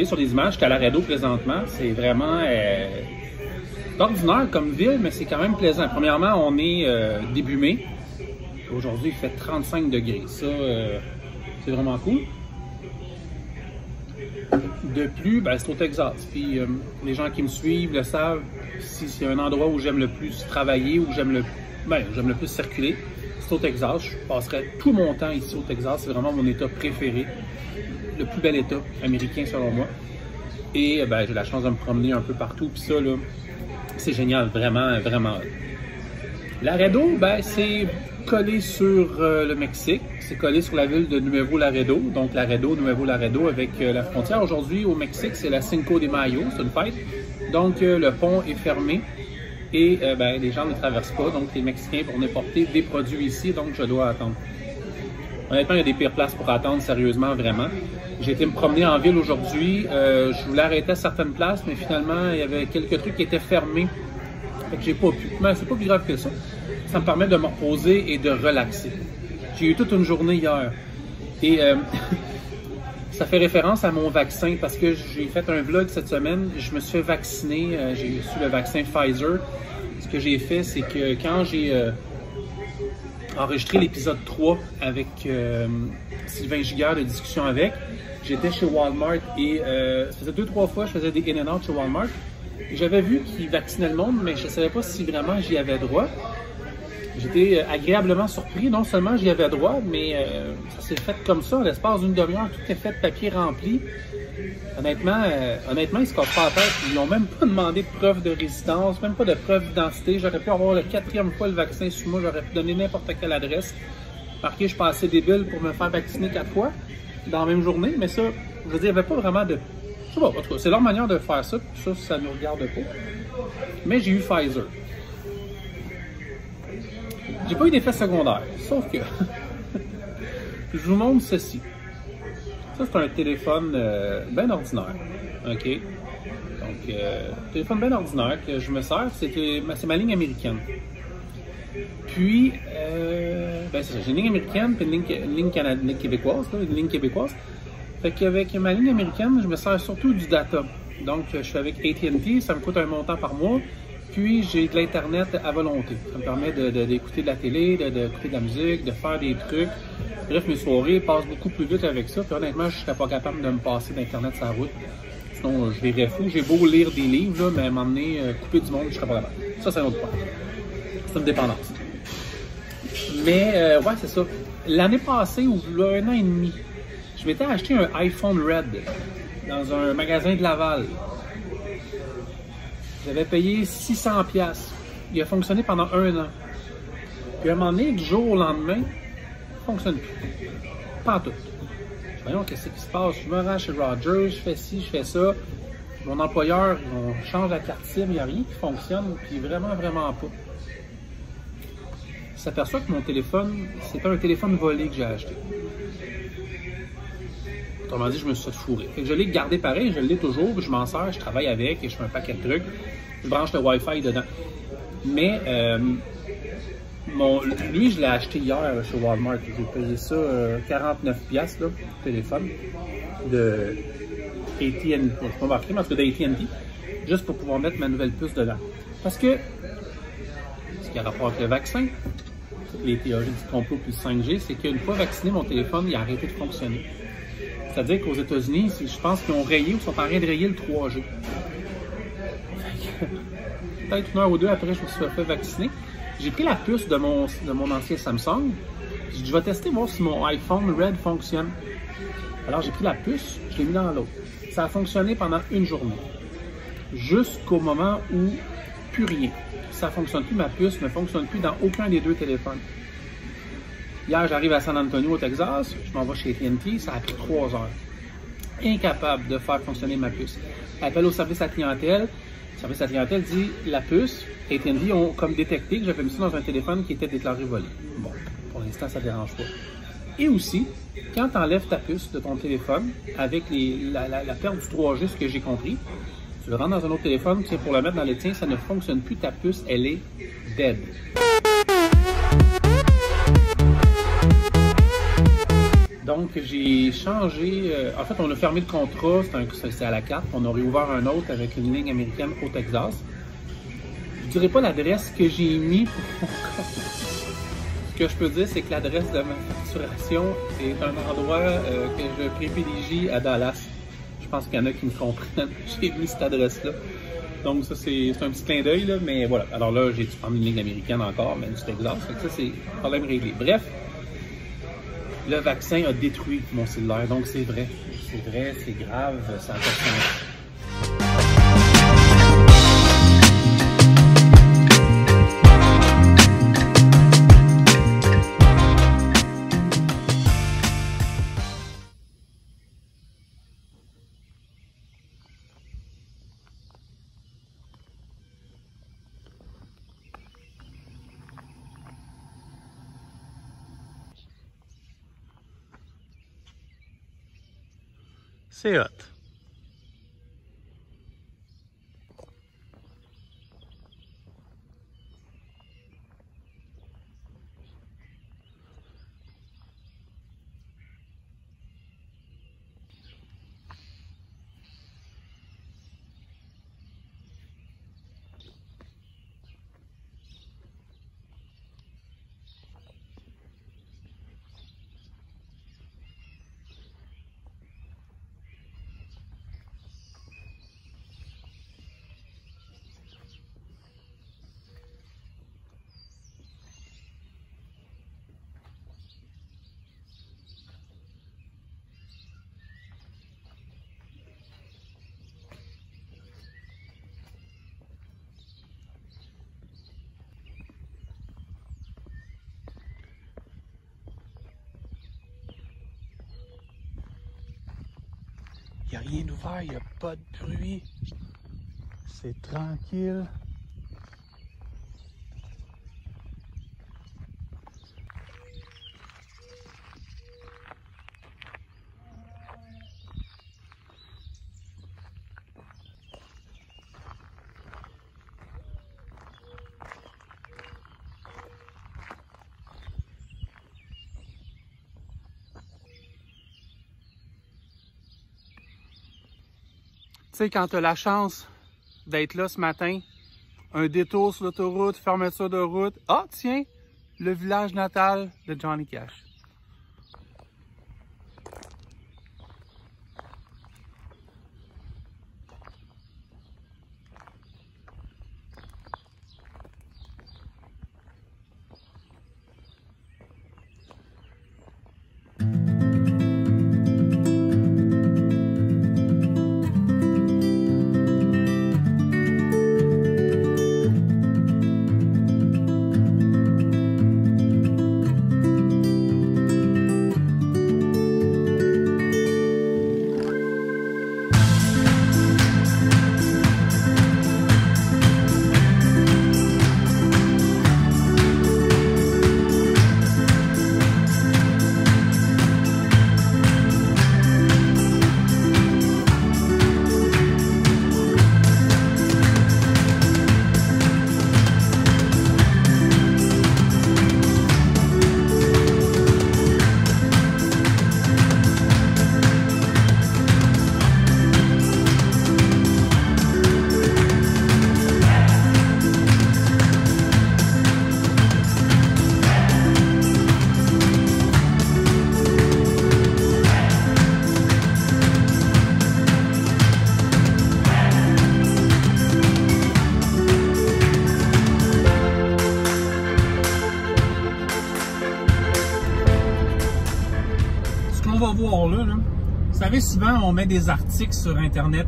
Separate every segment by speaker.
Speaker 1: sur les images, je suis à Laredo présentement. C'est vraiment ordinaire comme ville, mais c'est quand même plaisant. Premièrement, on est début mai. Aujourd'hui, il fait 35 degrés. Ça, c'est vraiment cool. De plus, ben, c'est au Texas. Puis les gens qui me suivent le savent. Si c'est un endroit où j'aime le plus travailler, où j'aime le plus circuler, c'est au Texas. Je passerai tout mon temps ici au Texas. C'est vraiment mon état préféré. Le plus bel état américain selon moi. Et ben, j'ai la chance de me promener un peu partout. Puis ça, là, c'est génial. Vraiment, vraiment. Laredo, ben, c'est collé sur le Mexique. C'est collé sur la ville de Nuevo Laredo. Donc Laredo, Nuevo Laredo avec la frontière. Aujourd'hui, au Mexique, c'est la Cinco de Mayo. C'est une fête. Donc le pont est fermé. Et ben, les gens ne traversent pas. Donc les Mexicains vont importer des produits ici. Donc je dois attendre. Honnêtement, il y a des pires places pour attendre, sérieusement, vraiment. J'ai été me promener en ville aujourd'hui. Je voulais arrêter à certaines places, mais finalement, il y avait quelques trucs qui étaient fermés. Fait que j'ai pas pu. Mais c'est pas plus grave que ça. Ça me permet de me reposer et de relaxer. J'ai eu toute une journée hier. Et ça fait référence à mon vaccin parce que j'ai fait un vlog cette semaine. Je me suis fait vacciner. J'ai reçu le vaccin Pfizer. Ce que j'ai fait, c'est que quand j'ai enregistré l'épisode 3 avec Sylvain Giguère de Discussion avec, j'étais chez Walmart et ça faisait 2-3 fois que je faisais des in-and-out chez Walmart. J'avais vu qu'ils vaccinaient le monde, mais je ne savais pas si vraiment j'y avais droit. J'étais agréablement surpris. Non seulement j'y avais droit, mais ça s'est fait comme ça. En l'espace d'une demi-heure, tout est fait de papier rempli. Honnêtement, ils se cassent pas la tête. Ils n'ont même pas demandé de preuve de résistance, même pas de preuve d'identité. J'aurais pu avoir le 4e fois le vaccin sous moi. J'aurais pu donner n'importe quelle adresse. Marqué, je suis pas assez débile pour me faire vacciner 4 fois dans la même journée. Mais ça, je veux dire, il n'y avait pas vraiment de... Je sais pas, en tout cas, c'est leur manière de faire ça. Puis ça ne nous regarde pas. Mais j'ai eu Pfizer. J'ai pas eu d'effet secondaire, sauf que je vous montre ceci. Ça, c'est un téléphone bien ordinaire. OK? Donc, téléphone bien ordinaire que je me sers, c'est ma ligne américaine. Puis, ben c'est ça, j'ai une ligne américaine puis une ligne québécoise, là, une ligne québécoise. Fait qu'avec ma ligne américaine, je me sers surtout du data. Donc, je suis avec AT&T, ça me coûte un montant par mois. Puis, j'ai de l'Internet à volonté. Ça me permet d'écouter de la télé, d'écouter de la musique, de faire des trucs. Bref, mes soirées passent beaucoup plus vite avec ça. Puis, honnêtement, je ne serais pas capable de me passer d'Internet sur la route. Sinon, je verrais fou. J'ai beau lire des livres, là, mais à un moment donné, couper du monde, je ne serais pas capable. Ça, c'est un autre point. C'est une dépendance. Mais, ouais, c'est ça. L'année passée, ou là, 1 an et demi, je m'étais acheté un iPhone Red dans un magasin de Laval. J'avais payé 600$. Il a fonctionné pendant 1 an. Puis à un moment donné, du jour au lendemain, il ne fonctionne plus. Pas en tout. Voyons, qu'est-ce qui se passe? Je me rends chez Rogers, je fais ci, je fais ça. Mon employeur, on change la carte SIM, il n'y a rien qui fonctionne, puis vraiment, vraiment pas. Il s'aperçoit que mon téléphone, c'est pas un téléphone volé que j'ai acheté. Autrement dit, je me suis fait fourrer. Fait que je l'ai gardé pareil, je l'ai toujours, puis je m'en sers, je travaille avec et je fais un paquet de trucs. Je branche le Wi-Fi dedans. Mais lui, je l'ai acheté hier là, chez Walmart. J'ai payé ça 49$, là, le téléphone de AT&T. C'est pas marqué, mais en tout cas d'AT&T, juste pour pouvoir mettre ma nouvelle puce dedans. Parce que, ce qui a rapport avec le vaccin, les théories du complot plus 5G, c'est qu'une fois vacciné, mon téléphone, il a arrêté de fonctionner. C'est-à-dire qu'aux États-Unis, je pense qu'ils ont rayé ou sont en train de rayer le 3G. Peut-être 1 heure ou 2 après, je me suis fait vacciner. J'ai pris la puce de mon ancien Samsung. Je vais tester voir si mon iPhone Red fonctionne. Alors j'ai pris la puce, je l'ai mis dans l'autre. Ça a fonctionné pendant 1 journée. Jusqu'au moment où plus rien. Ça ne fonctionne plus, ma puce ne fonctionne plus dans aucun des 2 téléphones. Hier, j'arrive à San Antonio, au Texas, je m'en vais chez AT&T, ça a pris 3 heures. Incapable de faire fonctionner ma puce. Appel au service à la clientèle. Le service à la clientèle dit la puce, AT&T ont comme détecté que j'avais mis ça dans un téléphone qui était déclaré volé. Bon, pour l'instant, ça ne dérange pas. Et aussi, quand tu enlèves ta puce de ton téléphone avec la perte du 3G, ce que j'ai compris, tu le rentres dans un autre téléphone, tu sais, pour le mettre dans le tien, ça ne fonctionne plus, ta puce, elle est dead. Donc, Donc, j'ai changé. En fait, on a fermé le contrat, c'est à la carte. On a réouvert un autre avec une ligne américaine au Texas. Je ne dirais pas l'adresse que j'ai mis pour mon compte. Ce que je peux dire, c'est que l'adresse de ma facturation est un endroit que je privilégie à Dallas. Je pense qu'il y en a qui me comprennent. J'ai mis cette adresse-là. Donc, ça, c'est un petit clin d'œil, là. Mais voilà. Alors là, j'ai dû prendre une ligne américaine encore, mais du Texas. Donc, ça, c'est problème réglé. Bref. Le vaccin a détruit mon cellulaire, donc c'est vrai, c'est grave, ça a pas. C'est hot. Il n'y a rien d'ouvert, il n'y a pas de bruit. C'est tranquille. Tu sais, quand tu as la chance d'être là ce matin, un détour sur l'autoroute, fermeture de route. Ah, tiens, le village natal de Johnny Cash. On va voir là. Vous savez, souvent on met des articles sur Internet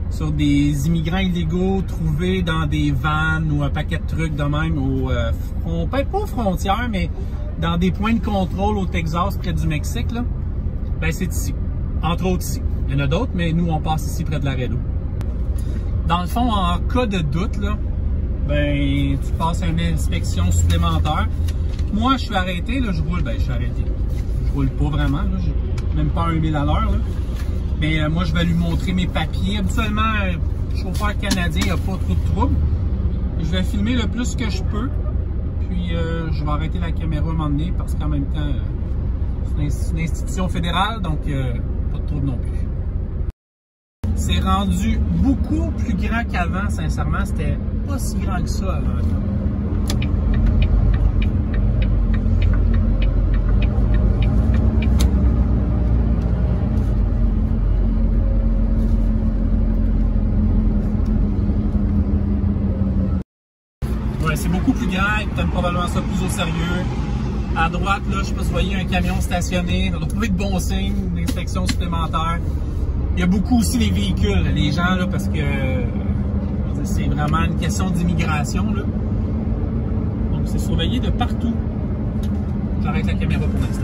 Speaker 1: sur des immigrants illégaux trouvés dans des vannes ou un paquet de trucs de même, peut-être pas aux frontières, mais dans des points de contrôle au Texas, près du Mexique. Là. Ben, c'est ici. Entre autres ici. Il y en a d'autres, mais nous, on passe ici près de Laredo. Dans le fond, en cas de doute, là, ben, tu passes à une inspection supplémentaire. Moi, je suis arrêté, là, je roule, ben, je suis arrêté. Je roule pas vraiment, là, même pas 1000 à l'heure. Mais moi, je vais lui montrer mes papiers. Habituellement, chauffeur canadien, il n'y a pas trop de troubles. Je vais filmer le plus que je peux. Puis, je vais arrêter la caméra à un moment donné parce qu'en même temps, C'est une institution fédérale, donc pas de trouble non plus. C'est rendu beaucoup plus grand qu'avant, sincèrement. C'était pas si grand que ça avant. Ouais, c'est beaucoup plus grand, ils prennent probablement ça plus au sérieux. À droite, là, je sais pas si vous voyez un camion stationné. On a trouvé de bons signes, d'inspection supplémentaire. Il y a beaucoup aussi les véhicules, les gens, là, parce que c'est vraiment une question d'immigration, là. Donc, c'est surveillé de partout. J'arrête la caméra pour l'instant.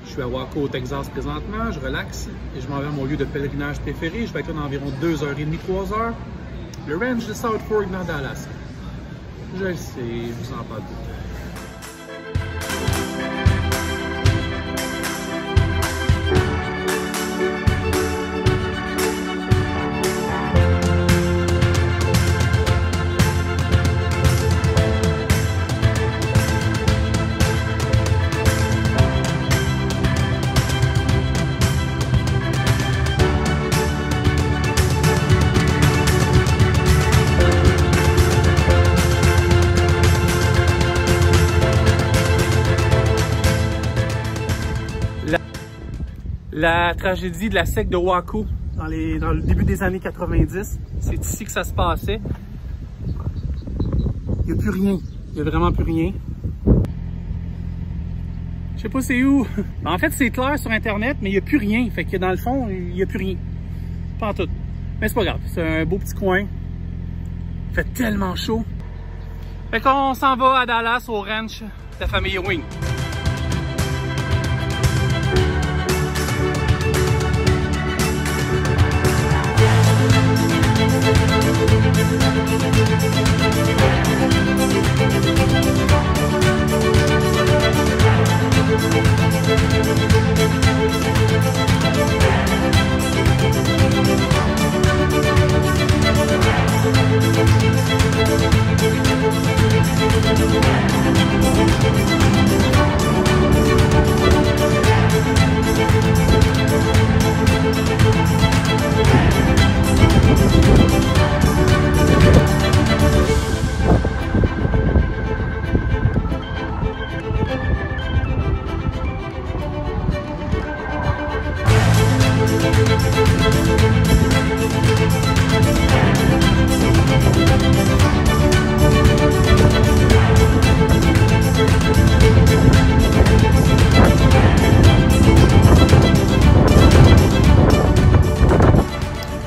Speaker 1: Je suis à Waco, au Texas présentement, je relaxe et je m'en vais à mon lieu de pèlerinage préféré. Je vais être là dans environ 2h30, 3h. Le ranch de South Fork dans Dallas. Je le sais, je vous en parle tout. La tragédie de la secte de Waco dans le début des années 90, c'est ici que ça se passait. Il n'y a plus rien, il n'y a vraiment plus rien. Je sais pas c'est où. En fait, c'est clair sur Internet, mais il n'y a plus rien. Fait que dans le fond, il n'y a plus rien. Pas en tout. Mais c'est pas grave, c'est un beau petit coin. Il fait tellement chaud. Fait qu'on s'en va à Dallas, au ranch de la famille Ewing.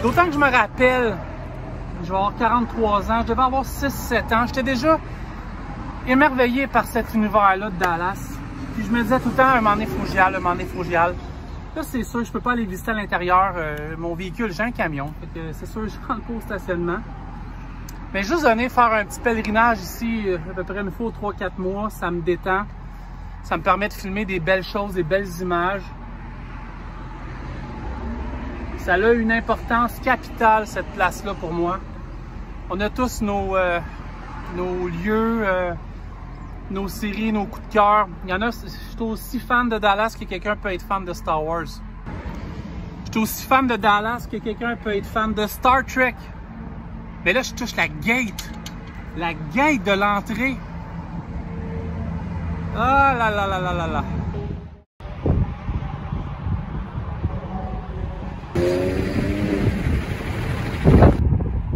Speaker 1: D'autant que je me rappelle, je vais avoir 43 ans, je devais avoir 6-7 ans, j'étais déjà émerveillé par cet univers-là de Dallas. Puis je me disais tout le temps, un moment donné, faut que j'y aille, un moment donné, faut que j'y aille. Là, c'est sûr, je peux pas aller visiter à l'intérieur mon véhicule, j'ai un camion, fait que c'est sûr, je prends le cours stationnement. Mais juste venir faire un petit pèlerinage ici, à peu près une fois ou 3-4 mois, ça me détend. Ça me permet de filmer des belles choses, des belles images. Ça a une importance capitale, cette place-là, pour moi. On a tous nos lieux, nos séries, nos coups de cœur. Il y en a, je suis aussi fan de Dallas que quelqu'un peut être fan de Star Wars. Je suis aussi fan de Dallas que quelqu'un peut être fan de Star Trek. Mais là, je touche la gate de l'entrée. Ah là là là là là là.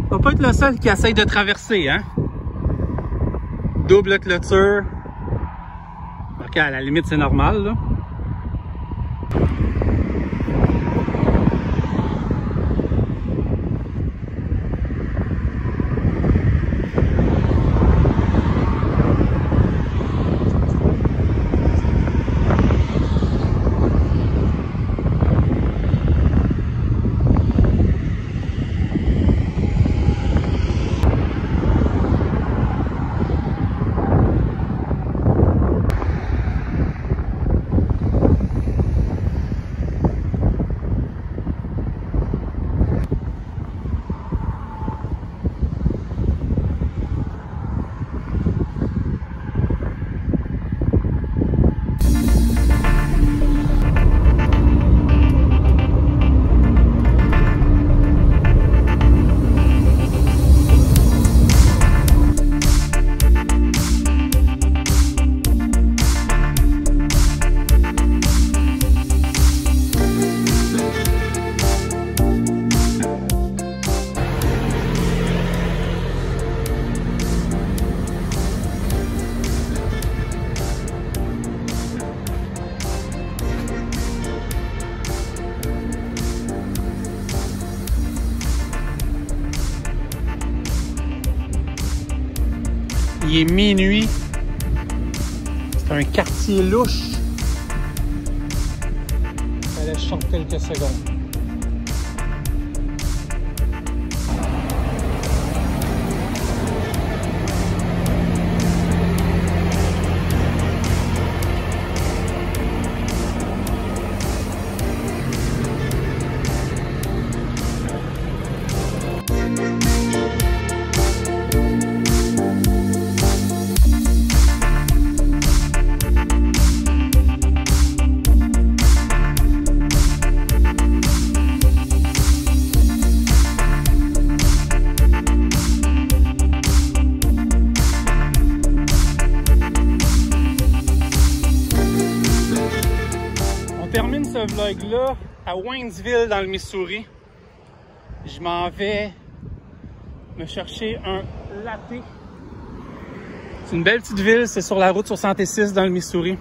Speaker 1: On va pas être le seul qui essaye de traverser, hein? Double clôture. Ok, à la limite, c'est normal, là. Il est minuit. C'est un quartier louche. Fallait que je sorte quelques secondes. Termine ce vlog-là à Waynesville, dans le Missouri. Je m'en vais me chercher un latte. C'est une belle petite ville, c'est sur la route 66 dans le Missouri.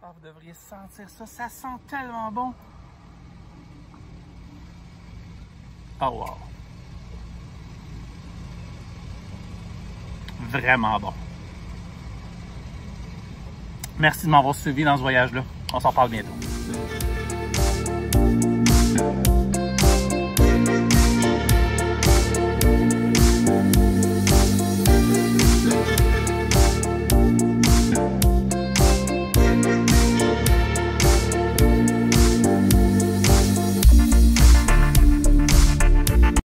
Speaker 1: Oh, vous devriez sentir ça, ça sent tellement bon. Oh wow. Vraiment bon. Merci de m'avoir suivi dans ce voyage-là. On s'en parle bientôt.